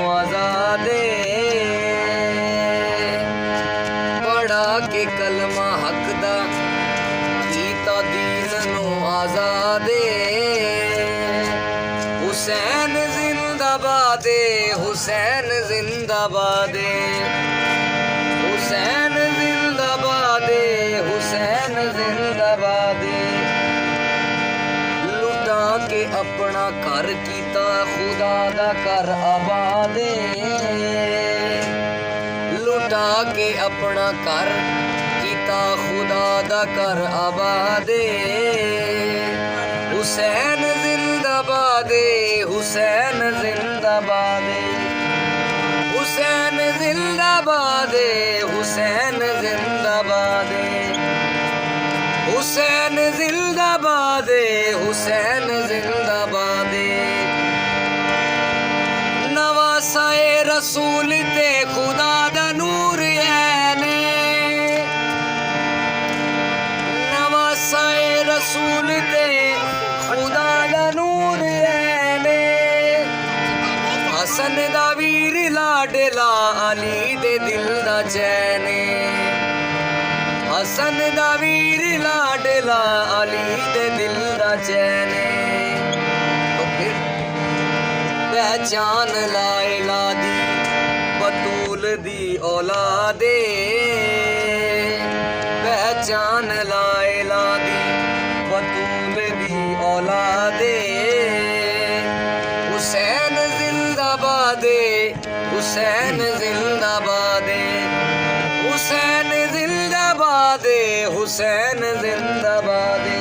आजादे पढ़ा के कलमा हक दा कीता दीन नो आजादे हुसैन जिंदाबादे हुसैन जिंदाबादे हुसैन जिंदाबादे हुसैन जिंदाबादे लुटा के अपना घर कीता खुदा दा घर आबादे लुटा के अपना घर कीता खुदा दा घर आबादे हुसैन जिंदाबादे हुसैन जिंदाबादे हुसैन जिंदाबादे हुसैन जिंदाबादे हुसैन जिंदाबादे हुसैन जिंदाबादे नवासाए रसूल ते खुदा दा नूर ऐने नवासाए रसूल ते खुदा दा नूर ऐने हसन दा वीर लाडला अली दे दिल दा चैने हसन दा वीर लाडला अली दे दिल दा चैने तो फिर पहचान लाइला दी बतूल दी औलादे पहचान लाइला दी बतूल दी औलादे हुसैन जिंदाबादे हुसैन जिंदाबादे हुसैन जिंदाबादे हुसैन जिंदाबादे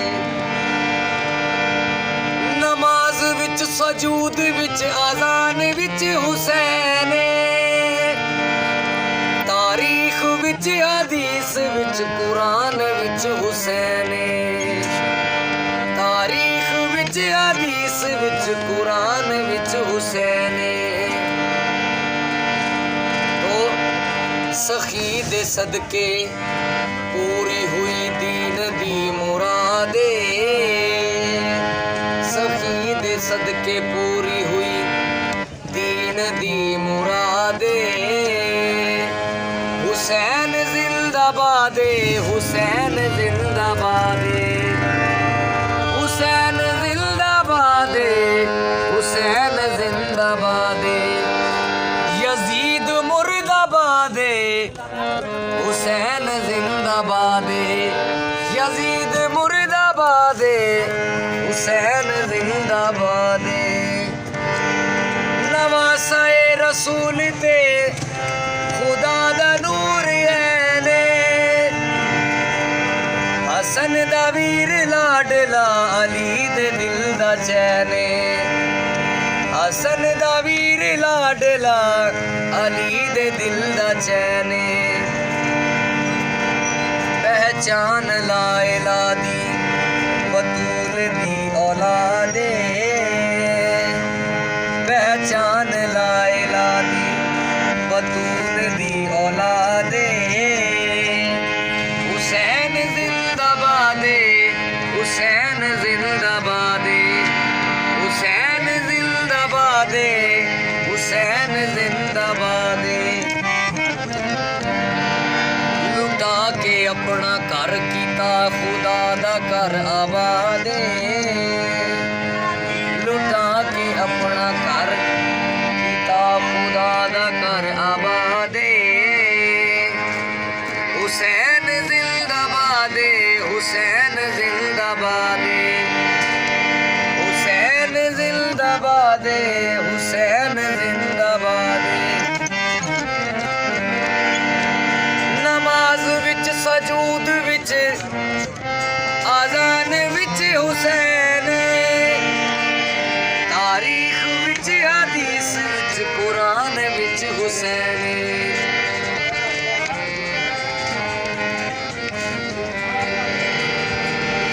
नमाज विच सजूद विच आजान विच हुसैन तारीख विच हदीस विच कुरान विच हुसैन तारीख विच हदीस विच कुरान विच हुसैन सखी दे सदके पूरी हुई दीन दी मुरादे सखी दे सदके पूरी हुई दीन दी मुरादे हुसैन जिंदाबादे हुसैन जिंदाबादे हुसैन जिंदाबादे हुसैन जिंदाबादे यजीद मुर्दाबादे हुसैन जिंदाबादे यजीद मुर्दाबादे हुसैन जिंदाबादे नवासाए रसूल ते खुदा दा नूर ऐने हसन दा वीर लाडला अली दे दिल दा चैने हसन दा वीर लाडला अली दे दिल दा चैने पहचान लाइला दी बतूल दी औलादे पहचान लाइला दी बतूल दी औलादे हुसैन जिंदाबादे हुसैन जिंदाबादे हुसैन जिंदाबादे हुसैन जिंदाबादे लुटा के अपना घर कीता खुदा दा घर आबादे लुटा के अपना घर कीता खुदा दा घर आबादे हुसैन जिंदाबादे हुसैन जिंदाबादे हुसैन जिंदाबादे हुसैन जिंदाबादे नमाज विच सजूद विच आजान विच हुसैन तारीख विच हदीस विच कुरान विच हुसैन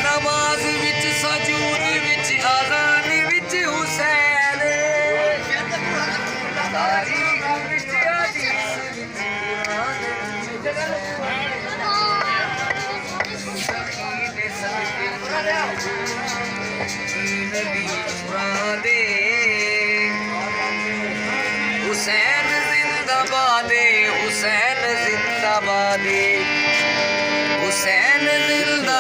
नमाज विच सजूद विच आजान विच हुसैन तारीख विच हदीस विच कुरान विच हुसैन जिंदाबाद, हुसैन जिंदाबाद, हुसैन जिंदाबाद।